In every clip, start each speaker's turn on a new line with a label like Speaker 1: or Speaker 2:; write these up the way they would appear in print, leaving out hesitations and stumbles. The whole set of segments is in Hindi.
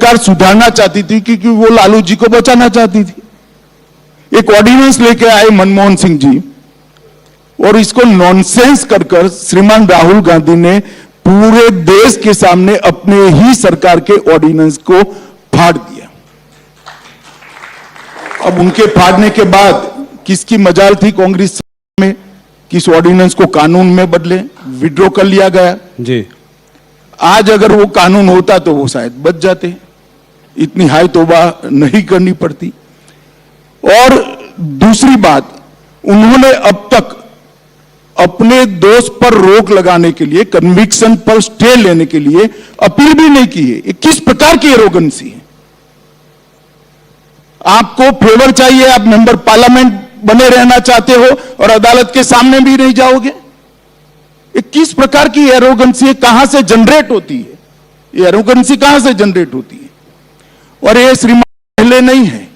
Speaker 1: सरकार सुधारना चाहती थी क्योंकि वो लालू जी को बचाना चाहती थी। एक ऑर्डिनेंस लेके आए मनमोहन सिंह जी और इसको नॉनसेंस कर श्रीमान राहुल गांधी ने पूरे देश के सामने अपने ही सरकार के ऑर्डिनेंस को फाड़ दिया। अब उनके फाड़ने के बाद किसकी मजाल थी कांग्रेस में कि इस ऑर्डिनेंस को कानून में बदले, विड्रॉ कर लिया गया
Speaker 2: जी।
Speaker 1: आज अगर वो कानून होता तो वो शायद बच जाते, इतनी हाई तौबा नहीं करनी पड़ती। और दूसरी बात, उन्होंने अब तक अपने दोस्त पर रोक लगाने के लिए, कन्विक्शन पर स्टे लेने के लिए अपील भी नहीं की है। किस प्रकार की एरोगेंसी है? आपको फेवर चाहिए, आप मेंबर पार्लियामेंट बने रहना चाहते हो और अदालत के सामने भी नहीं जाओगे? किस प्रकार की एरोगेंसी कहां से जनरेट होती है? ये एरोगेंसी कहां से जनरेट होती है? और ये श्रीमान पहले नहीं है,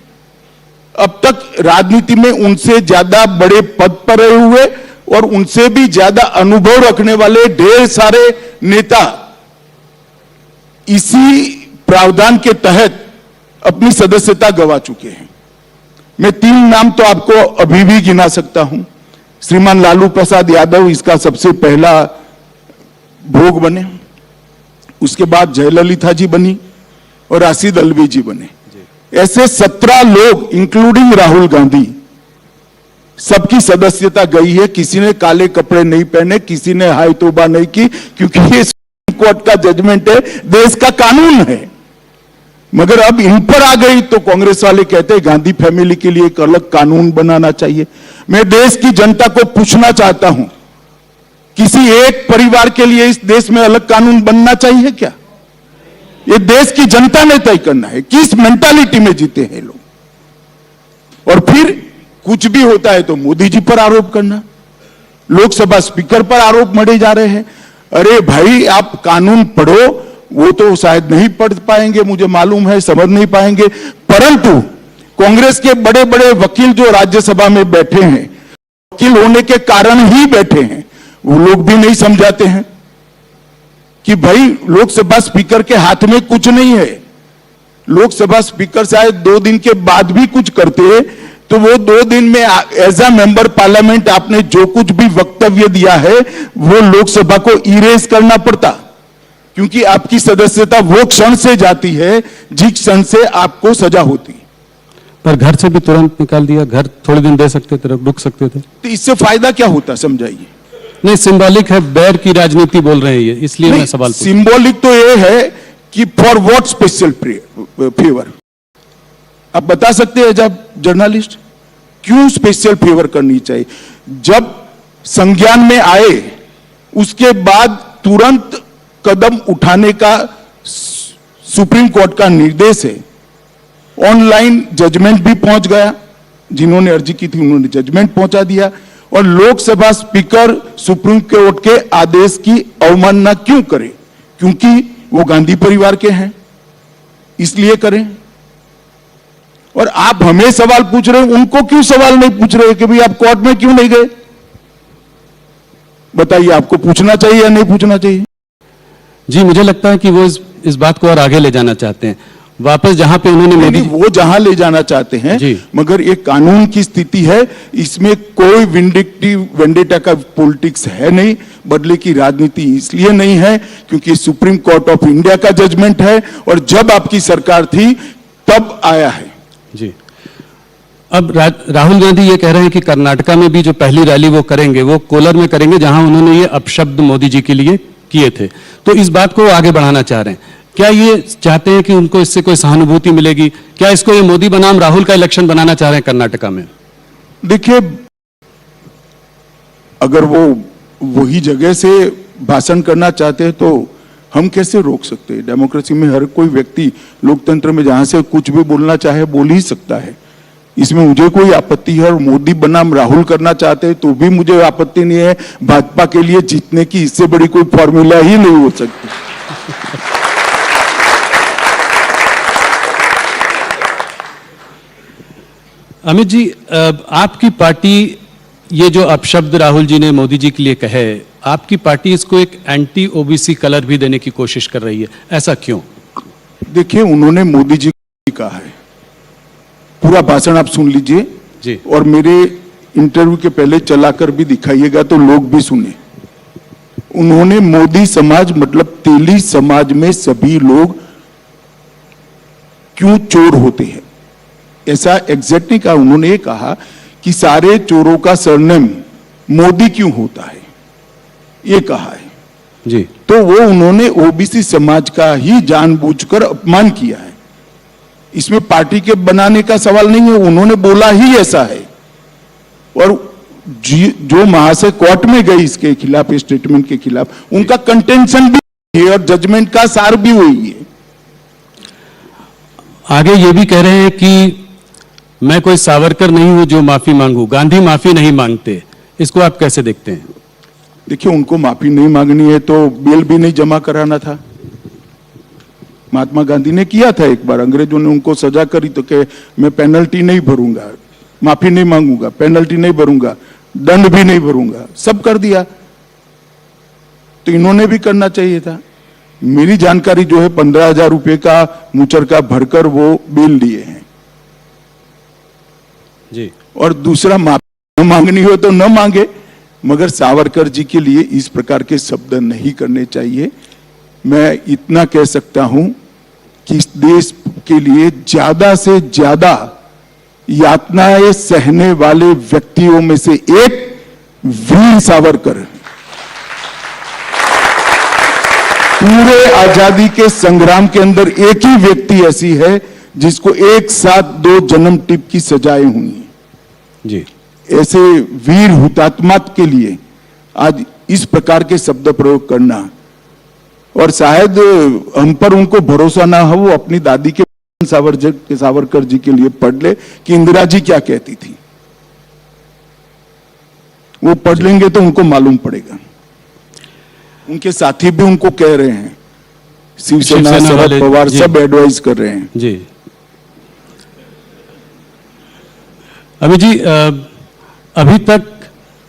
Speaker 1: अब तक राजनीति में उनसे ज्यादा बड़े पद पर रहे हुए और उनसे भी ज्यादा अनुभव रखने वाले ढेर सारे नेता इसी प्रावधान के तहत अपनी सदस्यता गंवा चुके हैं। मैं 3 नाम तो आपको अभी भी गिना सकता हूं। श्रीमान लालू प्रसाद यादव इसका सबसे पहला भोग बने, उसके बाद जयललिता जी बनी और राशिद अल्वी जी बने। ऐसे 17 लोग इंक्लूडिंग राहुल गांधी सबकी सदस्यता गई है। किसी ने काले कपड़े नहीं पहने, किसी ने हाई तौबा नहीं की, क्योंकि ये सुप्रीम कोर्ट का जजमेंट है, देश का कानून है। मगर अब इन पर आ गई तो कांग्रेस वाले कहते हैं गांधी फैमिली के लिए एक अलग कानून बनाना चाहिए। मैं देश की जनता को पूछना चाहता हूं, किसी एक परिवार के लिए इस देश में अलग कानून बनना चाहिए क्या? ये देश की जनता ने तय करना है। किस मेंटालिटी में जीते हैं लोग? और फिर कुछ भी होता है तो मोदी जी पर आरोप करना, लोकसभा स्पीकर पर आरोप मढ़े जा रहे हैं। अरे भाई, आप कानून पढ़ो, वो तो शायद नहीं पढ़ पाएंगे, मुझे मालूम है, समझ नहीं पाएंगे, परंतु कांग्रेस के बड़े बड़े वकील जो राज्यसभा में बैठे हैं, वकील होने के कारण ही बैठे हैं, वो लोग भी नहीं समझाते हैं कि भाई लोकसभा स्पीकर के हाथ में कुछ नहीं है। लोकसभा स्पीकर शायद 2 दिन के बाद भी कुछ करते तो वो 2 दिन में एज अ मेंबर पार्लियामेंट आपने जो कुछ भी वक्तव्य दिया है वो लोकसभा को इरेज करना पड़ता, क्योंकि आपकी सदस्यता वो क्षण से जाती है जिस क्षण से आपको सजा होती।
Speaker 2: पर घर से भी तुरंत निकाल दिया, घर थोड़े दिन दे सकते थे, रुक सकते थे,
Speaker 1: तो इससे फायदा क्या होता समझाइए?
Speaker 2: नहीं, सिंबॉलिक है, बैर की राजनीति बोल रहे हैं ये, इसलिए मैं सवाल
Speaker 1: सिंबॉलिक तो ये है कि फॉर व्हाट स्पेशल फेवर? आप बता सकते हैं जब जर्नलिस्ट क्यों स्पेशल फेवर करनी चाहिए? जब संज्ञान में आए उसके बाद तुरंत कदम उठाने का सुप्रीम कोर्ट का निर्देश है। ऑनलाइन जजमेंट भी पहुंच गया, जिन्होंने अर्जी की थी उन्होंने जजमेंट पहुंचा दिया। और लोकसभा स्पीकर सुप्रीम कोर्ट के आदेश की अवमानना क्यों करे? क्योंकि वो गांधी परिवार के हैं, इसलिए करें। और आप हमें सवाल पूछ रहे हैं, उनको क्यों सवाल नहीं पूछ रहे कि भाई आप कोर्ट में क्यों नहीं गए? बताइए, आपको पूछना चाहिए या नहीं पूछना चाहिए?
Speaker 2: जी, मुझे लगता है कि वो इस बात को और आगे ले जाना चाहते हैं, वापस जहां पे उन्होंने मोदी,
Speaker 1: वो जहां ले जाना चाहते हैं, मगर ये कानून की स्थिति है, इसमें कोई वेंडेटा का पॉलिटिक्स है नहीं, बदले की राजनीति इसलिए नहीं है क्योंकि सुप्रीम कोर्ट ऑफ इंडिया का जजमेंट है और जब आपकी सरकार थी तब आया है।
Speaker 2: जी, अब राहुल गांधी ये कह रहे हैं कि कर्नाटका में भी जो पहली रैली वो करेंगे वो कोलार में करेंगे, जहां उन्होंने ये अपशब्द मोदी जी के लिए किए थे, तो इस बात को आगे बढ़ाना चाह रहे हैं। क्या ये चाहते हैं कि उनको इससे कोई सहानुभूति मिलेगी? क्या इसको ये मोदी बनाम राहुल का इलेक्शन बनाना चाह रहे हैं कर्नाटका में?
Speaker 1: देखिए, अगर वो वही जगह से भाषण करना चाहते हैं तो हम कैसे रोक सकते हैं? डेमोक्रेसी में हर कोई व्यक्ति, लोकतंत्र में जहां से कुछ भी बोलना चाहे बोल ही सकता है, इसमें मुझे कोई आपत्ति है। और मोदी बनाम राहुल करना चाहते हैं तो भी मुझे आपत्ति नहीं है। भाजपा के लिए जीतने की इससे बड़ी कोई फॉर्मूला ही नहीं हो सकती।
Speaker 2: अमित जी, आपकी पार्टी ये जो अपशब्द राहुल जी ने मोदी जी के लिए कहे, आपकी पार्टी इसको एक एंटी ओबीसी कलर भी देने की कोशिश कर रही है, ऐसा क्यों?
Speaker 1: देखिए, उन्होंने मोदी जी को कहा है, पूरा भाषण आप सुन लीजिए
Speaker 2: जी।
Speaker 1: और मेरे इंटरव्यू के पहले चलाकर भी दिखाइएगा तो लोग भी सुने। उन्होंने मोदी समाज मतलब तेली समाज में सभी लोग क्यों चोर होते हैं, ऐसा एग्जैक्ट नहीं कहा। उन्होंने ये कहा कि सारे चोरों का सरनेम मोदी क्यों होता है, ये कहा है
Speaker 2: जी।
Speaker 1: तो वो उन्होंने ओबीसी समाज का ही जानबूझकर अपमान किया है। इसमें पार्टी के बनाने का सवाल नहीं है, उन्होंने बोला ही ऐसा है। और जो महाशय कोर्ट में गई इसके खिलाफ, स्टेटमेंट के खिलाफ, उनका कंटेंशन भी है और जजमेंट का सार भी वही है।
Speaker 2: आगे ये भी कह रहे हैं कि मैं कोई सावरकर नहीं हूं जो माफी मांगू, गांधी माफी नहीं मांगते, इसको आप कैसे देखते हैं?
Speaker 1: देखिए, उनको माफी नहीं मांगनी है तो बेल भी नहीं जमा कराना था। महात्मा गांधी ने किया था एक बार, अंग्रेजों ने उनको सजा करी तो कहे मैं पेनल्टी नहीं भरूंगा, माफी नहीं मांगूंगा, पेनल्टी नहीं भरूंगा, दंड भी नहीं भरूंगा, सब कर दिया। तो इन्होंने भी करना चाहिए था। मेरी जानकारी जो है 15,000 रुपए का मुचरका भरकर वो बेल लिए हैं
Speaker 2: जी।
Speaker 1: और दूसरा माफी मांगनी हो तो न मांगे, मगर सावरकर जी के लिए इस प्रकार के शब्द नहीं करने चाहिए। मैं इतना कह सकता हूं कि इस देश के लिए ज्यादा से ज्यादा यातनाएं सहने वाले व्यक्तियों में से एक वीर सावरकर है। पूरे आजादी के संग्राम के अंदर एक ही व्यक्ति ऐसी है जिसको एक साथ 2 जन्म टिप की सजाएं हुई हैं
Speaker 2: जी।
Speaker 1: ऐसे वीर हुतात्मा के लिए आज इस प्रकार के शब्द प्रयोग करना, और शायद हम पर उनको भरोसा ना हो, वो अपनी दादी के सावरकर जी के लिए पढ़ ले कि इंदिरा जी क्या कहती थी। वो पढ़ लेंगे तो उनको मालूम पड़ेगा। उनके साथी भी उनको कह रहे हैं, शिवसेना शरद पवार सब एडवाइस कर रहे हैं
Speaker 2: जी। अभी जी, अभी तक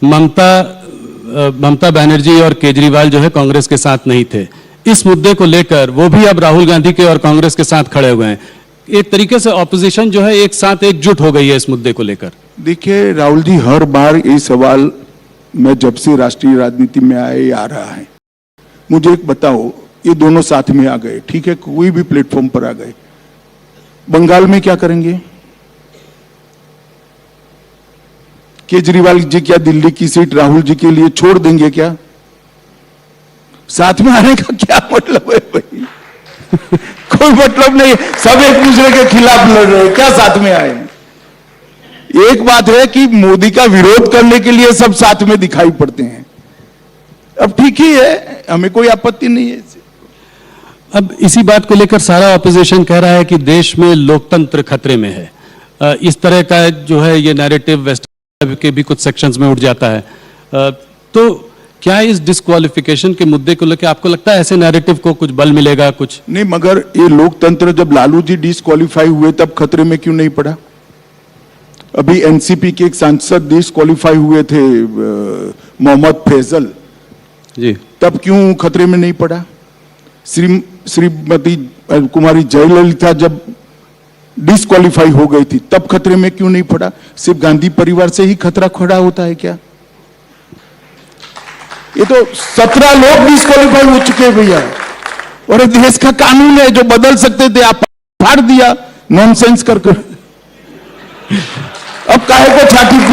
Speaker 2: ममता बनर्जी और केजरीवाल जो है कांग्रेस के साथ नहीं थे। इस मुद्दे को लेकर वो भी अब राहुल गांधी के और कांग्रेस के साथ खड़े हुए हैं। एक तरीके से ऑपोजिशन जो है एक साथ एकजुट हो गई है इस मुद्दे को लेकर।
Speaker 1: देखिए राहुल जी, हर बार ये सवाल मैं जब से राष्ट्रीय राजनीति में आए आ रहा है। मुझे एक बताओ, ये दोनों साथ में आ गए, ठीक है, कोई भी प्लेटफॉर्म पर आ गए, बंगाल में क्या करेंगे? केजरीवाल जी क्या दिल्ली की सीट राहुल जी के लिए छोड़ देंगे क्या? साथ में आने का क्या मतलब है भाई? कोई मतलब नहीं, सब एक दूसरे के खिलाफ लड़ रहे हैं, क्या साथ में आए? एक बात है कि मोदी का विरोध करने के लिए सब साथ में दिखाई पड़ते हैं। अब ठीक ही है, हमें कोई आपत्ति नहीं है।
Speaker 2: अब इसी बात को लेकर सारा ऑपोजिशन कह रहा है कि देश में लोकतंत्र खतरे में है। इस तरह का जो है ये नैरेटिव वेस्ट के भी कुछ सेक्शंस में उठ जाता है। तो क्या इस डिस्क्वालिफिकेशन के मुद्दे को लेकर आपको लगता है ऐसे नैरेटिव को कुछ बल मिलेगा? कुछ
Speaker 1: नहीं, मगर ये लोकतंत्र जब लालू जी डिस्क्वालीफाई हुए तब खतरे में क्यों नहीं पड़ा? अभी एनसीपी के एक सांसद डिस्क्वालीफाई हुए थे, मोहम्मद फैजल
Speaker 2: जी,
Speaker 1: तब क्यों खतरे में नहीं पड़ा? श्रीमती कुमारी जयललिता जब डिस्क्वालीफाई हो गई थी तब खतरे में क्यों नहीं पड़ा? सिर्फ गांधी परिवार से ही खतरा खड़ा होता है क्या? ये तो 17 लोग डिस्क्वालीफाई हो चुके हैं भैया, और देश का कानून है जो बदल सकते थे, आप फाड़ दिया नॉनसेंस कर। अब काहे को छाती पीट